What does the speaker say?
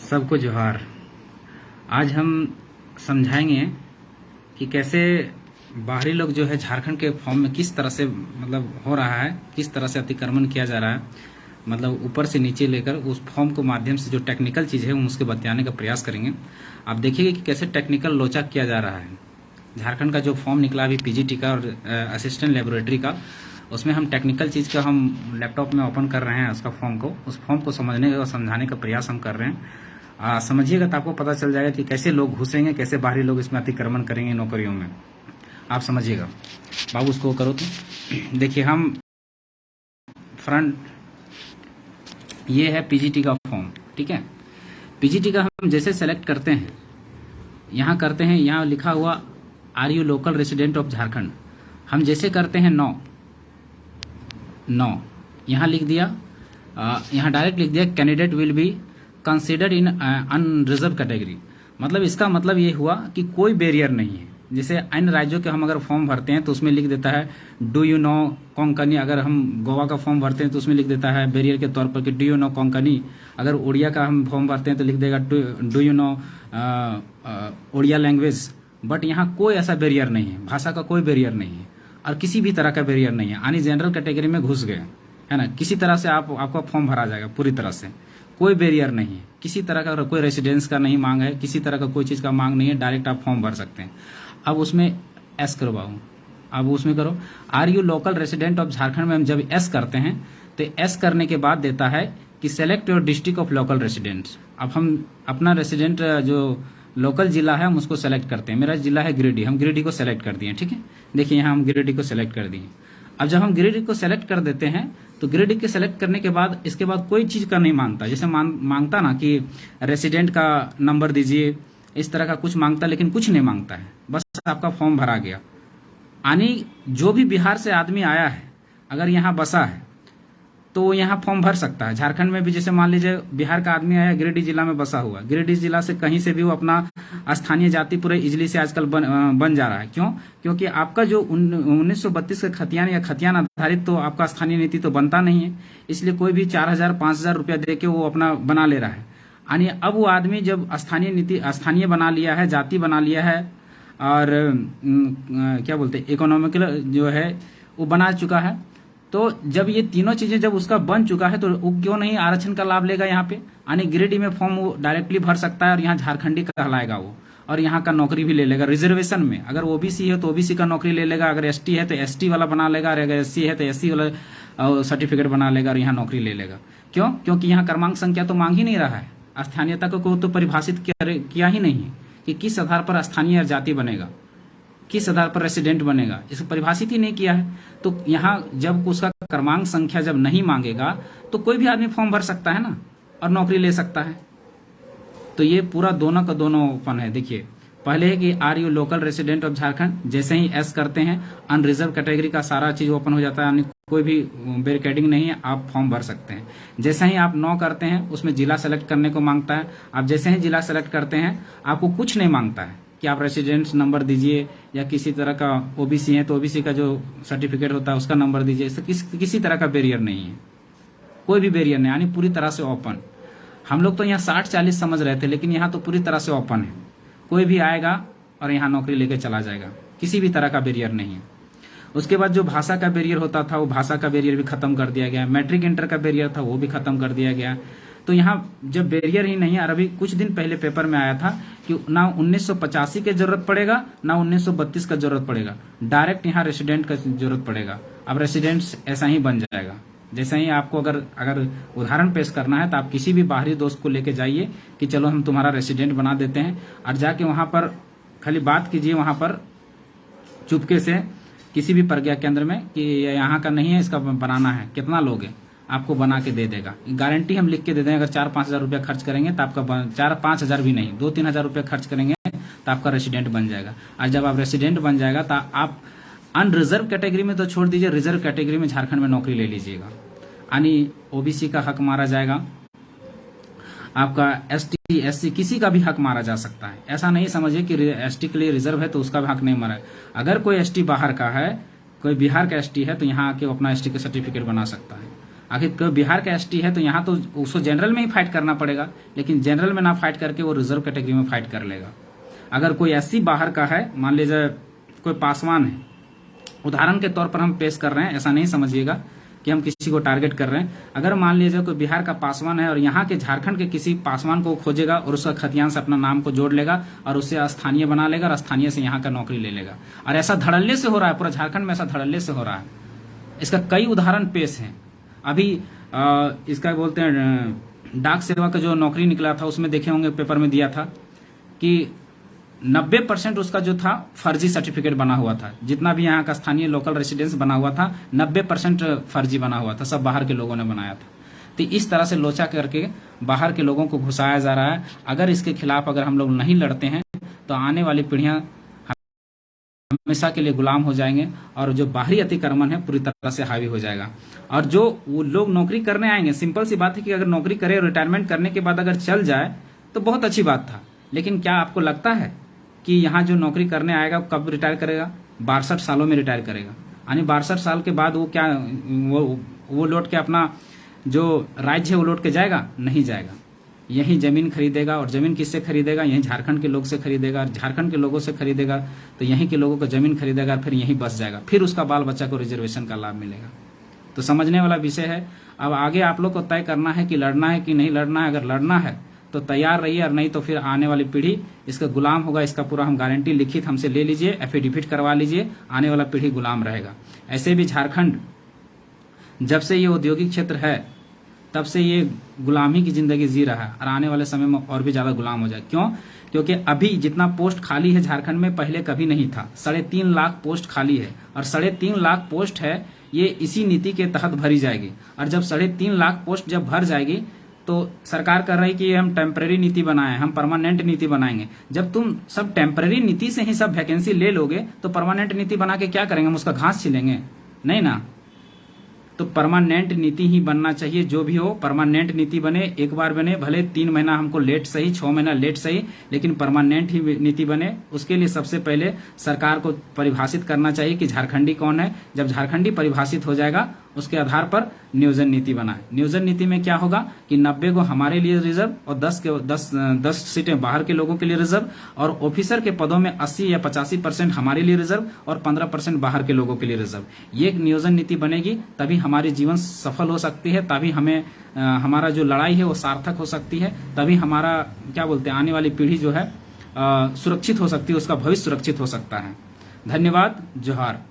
सबको जोहार। आज हम समझाएंगे कि कैसे बाहरी लोग जो है झारखंड के फॉर्म में किस तरह से मतलब हो रहा है, किस तरह से अतिक्रमण किया जा रहा है, मतलब ऊपर से नीचे लेकर उस फॉर्म को माध्यम से जो टेक्निकल चीज़ है हम उसके बताने का प्रयास करेंगे। आप देखिएगा कि कैसे टेक्निकल लोचा किया जा रहा है। झारखंड का जो फॉर्म निकला अभी पीजीटी का और असिस्टेंट लेबोरेटरी का, उसमें हम टेक्निकल चीज़ का हम लैपटॉप में ओपन कर रहे हैं उसका फॉर्म को, उस फॉर्म को समझने और समझाने का प्रयास हम कर रहे हैं। समझिएगा तो आपको पता चल जाएगा कि कैसे लोग घुसेंगे, कैसे बाहरी लोग इसमें अतिक्रमण करेंगे नौकरियों में। आप समझिएगा। बाबू उसको करो तो देखिए, हम फ्रंट ये है पीजीटी का फॉर्म, ठीक है। पीजीटी का हम जैसे सेलेक्ट करते हैं, यहाँ करते हैं, यहाँ लिखा हुआ are you local resident of Jharkhand. हम जैसे करते हैं नो यहाँ लिख दिया, यहाँ डायरेक्ट लिख दिया candidate will be considered in unreserved category. मतलब इसका मतलब ये हुआ कि कोई बैरियर नहीं है। जैसे अन्य राज्यों के हम अगर फॉर्म भरते हैं तो उसमें लिख देता है डू यू नो कोंकणी। अगर हम गोवा का फॉर्म भरते हैं तो उसमें लिख देता है बैरियर के तौर पर कि डू यू नो कोंकणी। अगर उड़िया का हम फॉर्म भरते हैं तो लिख देगा do you know Odia language. But यहाँ कोई ऐसा बैरियर नहीं है, भाषा का कोई बैरियर नहीं है और किसी भी तरह का बैरियर नहीं है। यानी जनरल कैटेगरी में घुस गए, है ना, किसी तरह से आपका फॉर्म भरा जाएगा पूरी तरह से। कोई बैरियर नहीं है, किसी तरह का कोई रेसिडेंस का नहीं मांग है, किसी तरह का कोई चीज़ का मांग नहीं है, डायरेक्ट आप फॉर्म भर सकते हैं। अब उसमें एस करो बाबू, अब उसमें करो are you local resident of Jharkhand में हम जब एस करते हैं तो एस करने के बाद देता है कि select your district of local residents. अब हम अपना रेसिडेंट जो लोकल जिला है हम उसको सेलेक्ट करते हैं। मेरा जिला है गिरिडीह, हम गिरिडीह को सेलेक्ट कर दिए, ठीक है। देखिए यहाँ हम गिरिडीह को सेलेक्ट कर दिए। अब जब हम गिरिडीह को सेलेक्ट कर देते हैं तो गिरिडीह के सेलेक्ट करने के बाद इसके बाद कोई चीज़ का नहीं मांगता। जैसे मांगता ना कि रेसिडेंट का नंबर दीजिए, इस तरह का कुछ मांगता, लेकिन कुछ नहीं मांगता है, बस आपका फॉर्म भरा गया। यानी जो भी बिहार से आदमी आया है अगर यहाँ बसा है तो वो यहाँ फॉर्म भर सकता है। झारखंड में भी जैसे मान लीजिए बिहार का आदमी आया, गिरिडीह जिला में बसा हुआ, गिरिडीह जिला से कहीं से भी वो अपना स्थानीय जाति पूरे इजली से आजकल बन जा रहा है। क्यों? क्योंकि आपका जो 1932 का खतियान या खतियान आधारित तो आपका स्थानीय नीति तो बनता नहीं है, इसलिए कोई भी 4,000 5,000 रुपया दे के वो अपना बना ले रहा है। यानी अब वो आदमी जब स्थानीय बना लिया है, जाति बना लिया है और क्या बोलते हैं इकोनॉमिकल जो है वो बना चुका है, तो जब ये तीनों चीजें जब उसका बन चुका है तो वो क्यों नहीं आरक्षण का लाभ लेगा यहाँ पे। यानी गिरिडीह में फॉर्म वो डायरेक्टली भर सकता है और यहाँ झारखंडी कहलाएगा वो, और यहाँ का नौकरी भी ले लेगा रिजर्वेशन में। अगर ओबीसी है तो ओबीसी का नौकरी ले लेगा, अगर एसटी है तो एसटी वाला बना लेगा, और अगर एससी है तो एससी वाला सर्टिफिकेट बना लेगा और यहाँ नौकरी ले लेगा। क्यों? क्योंकि यहाँ क्रमांक संख्या तो मांग ही नहीं रहा है, स्थानीयता को तो परिभाषित किया ही नहीं है कि किस आधार पर स्थानीय जाति बनेगा, किस आधार पर रेसिडेंट बनेगा, इसको परिभाषित ही नहीं किया है। तो यहाँ जब उसका क्रमांक संख्या जब नहीं मांगेगा तो कोई भी आदमी फॉर्म भर सकता है ना और नौकरी ले सकता है। तो ये पूरा दोनों का दोनों ओपन है। देखिए पहले है कि are you local resident of Jharkhand, जैसे ही एस करते हैं अनरिजर्व कैटेगरी का सारा चीज ओपन हो जाता है, यानी कोई भी बैरिकेडिंग नहीं है, आप फॉर्म भर सकते हैं। जैसे ही आप नो करते हैं उसमें जिला सेलेक्ट करने को मांगता है। आप जैसे ही जिला सेलेक्ट करते हैं आपको कुछ नहीं मांगता है कि आप रेसिडेंस नंबर दीजिए या किसी तरह का ओबीसी है तो ओबीसी का जो सर्टिफिकेट होता है उसका नंबर दीजिए। इससे किसी तरह का बैरियर नहीं है, कोई भी बैरियर नहीं, यानी पूरी तरह से ओपन। हम लोग तो यहाँ 60-40 समझ रहे थे, लेकिन यहाँ तो पूरी तरह से ओपन है। कोई भी आएगा और यहाँ नौकरी लेके चला जाएगा, किसी भी तरह का बैरियर नहीं है। उसके बाद जो भाषा का बैरियर होता था वो भाषा का बैरियर भी खत्म कर दिया गया। मैट्रिक इंटर का बैरियर था वो भी खत्म कर दिया गया। तो यहाँ जब बैरियर ही नहीं है, और अभी कुछ दिन पहले पेपर में आया था कि ना 1985 की जरूरत पड़ेगा ना 1932 का जरूरत पड़ेगा, डायरेक्ट यहाँ रेसिडेंट का जरूरत पड़ेगा। अब रेसिडेंट्स ऐसा ही बन जाएगा। जैसे ही आपको अगर उदाहरण पेश करना है तो आप किसी भी बाहरी दोस्त को लेके जाइए कि चलो हम तुम्हारा रेसिडेंट बना देते हैं, और जाके वहाँ पर खाली बात कीजिए, वहाँ पर चुपके से किसी भी प्रज्ञा केंद्र में कि यहाँ का नहीं है, इसका बनाना है, कितना लोगे, आपको बना के दे देगा। गारंटी हम लिख के दे देंगे। अगर 4-5 हज़ार रुपया खर्च करेंगे तो आपका 4-5 हज़ार भी नहीं, 2-3 हज़ार रुपया खर्च करेंगे तो आपका रेसिडेंट बन जाएगा। और जब आप रेसिडेंट बन जाएगा तो आप अनरिजर्व कैटेगरी में तो छोड़ दीजिए, रिजर्व कैटेगरी में झारखंड में नौकरी ले लीजिएगा। यानी ओबीसी का हक मारा जाएगा, आपका एसटी एससी किसी का भी हक मारा जा सकता है। ऐसा नहीं समझिए कि एसटी के लिए रिजर्व है तो उसका भी हक नहीं मारा है। अगर कोई एसटी बाहर का है, कोई बिहार का एसटी है तो यहाँ आके अपना एसटी का सर्टिफिकेट बना सकता है। आखिर कोई बिहार का एसटी है तो यहाँ तो उसको जनरल में ही फाइट करना पड़ेगा, लेकिन जनरल में ना फाइट करके वो रिजर्व कैटेगरी में फाइट कर लेगा। अगर कोई एससी बाहर का है, मान लीजिए कोई पासवान है, उदाहरण के तौर पर हम पेश कर रहे हैं, ऐसा नहीं समझिएगा कि हम किसी को टारगेट कर रहे हैं। अगर मान लीजिए कोई बिहार का पासवान है और यहाँ के झारखंड के किसी पासवान को खोजेगा और उसका खतियान से अपना नाम को जोड़ लेगा और उससे स्थानीय बना लेगा और स्थानीय से यहाँ का नौकरी ले लेगा। और ऐसा धड़ल्ले से हो रहा है, पूरा झारखंड में ऐसा धड़ल्ले से हो रहा है। इसका कई उदाहरण पेश हैं। अभी इसका बोलते हैं डाक सेवा का जो नौकरी निकला था, उसमें देखे होंगे पेपर में दिया था कि 90% उसका जो था फर्जी सर्टिफिकेट बना हुआ था। जितना भी यहाँ का स्थानीय लोकल रेसिडेंस बना हुआ था 90% फर्जी बना हुआ था, सब बाहर के लोगों ने बनाया था। तो इस तरह से लोचा करके बाहर के लोगों को घुसाया जा रहा है। अगर इसके खिलाफ अगर हम लोग नहीं लड़ते हैं तो आने वाली पीढ़ियां हमेशा के लिए गुलाम हो जाएंगे और जो बाहरी अतिक्रमण है पूरी तरह से हावी हो जाएगा। और जो वो लोग नौकरी करने आएंगे, सिंपल सी बात है कि अगर नौकरी करे और रिटायरमेंट करने के बाद अगर चल जाए तो बहुत अच्छी बात था, लेकिन क्या आपको लगता है कि यहाँ जो नौकरी करने आएगा कब रिटायर करेगा? 62 सालों में रिटायर करेगा। यानी 62 साल के बाद वो क्या वो लौट के अपना जो राज्य है वो लौट के जाएगा? नहीं जाएगा। यही जमीन खरीदेगा, और जमीन किससे खरीदेगा? यही झारखंड के लोग से खरीदेगा, झारखंड के लोगों से खरीदेगा तो यहीं के लोगों को जमीन खरीदेगा, फिर यहीं बस जाएगा, फिर उसका बाल बच्चा को रिजर्वेशन का लाभ मिलेगा। तो समझने वाला विषय है। अब आगे आप लोग को तय करना है कि लड़ना है कि नहीं लड़ना है। अगर लड़ना है तो तैयार रहिए, और नहीं तो फिर आने वाली पीढ़ी इसका गुलाम होगा। इसका पूरा हम गारंटी लिखित हमसे ले लीजिए, एफिडेविट करवा लीजिए, आने वाला पीढ़ी गुलाम रहेगा। ऐसे भी झारखंड जब से ये औद्योगिक क्षेत्र है तब से ये गुलामी की जिंदगी जी रहा है, और आने वाले समय में और भी ज्यादा गुलाम हो जाए। क्यों? क्योंकि अभी जितना पोस्ट खाली है झारखंड में पहले कभी नहीं था। 3.5 लाख पोस्ट खाली है, और 3.5 लाख पोस्ट है ये इसी नीति के तहत भरी जाएगी। और जब 3.5 लाख पोस्ट जब भर जाएगी तो सरकार कर रही कि हम टेम्पररी नीति बनाए, हम परमानेंट नीति बनाएंगे। जब तुम सब टेम्पररी नीति से ही सब वैकेंसी ले लोगे तो परमानेंट नीति बना के क्या करेंगे? हम उसका घास छिलेंगे? नहीं ना। तो परमानेंट नीति ही बनना चाहिए। जो भी हो परमानेंट नीति बने, एक बार बने, भले 3 महीना हमको लेट सही, 6 महीना लेट सही, लेकिन परमानेंट ही नीति बने। उसके लिए सबसे पहले सरकार को परिभाषित करना चाहिए कि झारखंडी कौन है। जब झारखंडी परिभाषित हो जाएगा उसके आधार पर नियोजन नीति बनाए। नियोजन नीति में क्या होगा कि 90 को हमारे लिए रिजर्व और 10 सीटें बाहर के लोगों के लिए रिजर्व, और ऑफिसर के पदों में 80 या 85% हमारे लिए रिजर्व और 15% बाहर के लोगों के लिए रिजर्व। ये एक नियोजन नीति बनेगी, तभी हमारी जीवन सफल हो सकती है, तभी हमें हमारा जो लड़ाई है वो सार्थक हो सकती है, तभी हमारा क्या बोलते हैं आने वाली पीढ़ी जो है सुरक्षित हो सकती है, उसका भविष्य सुरक्षित हो सकता है। धन्यवाद। जोहार।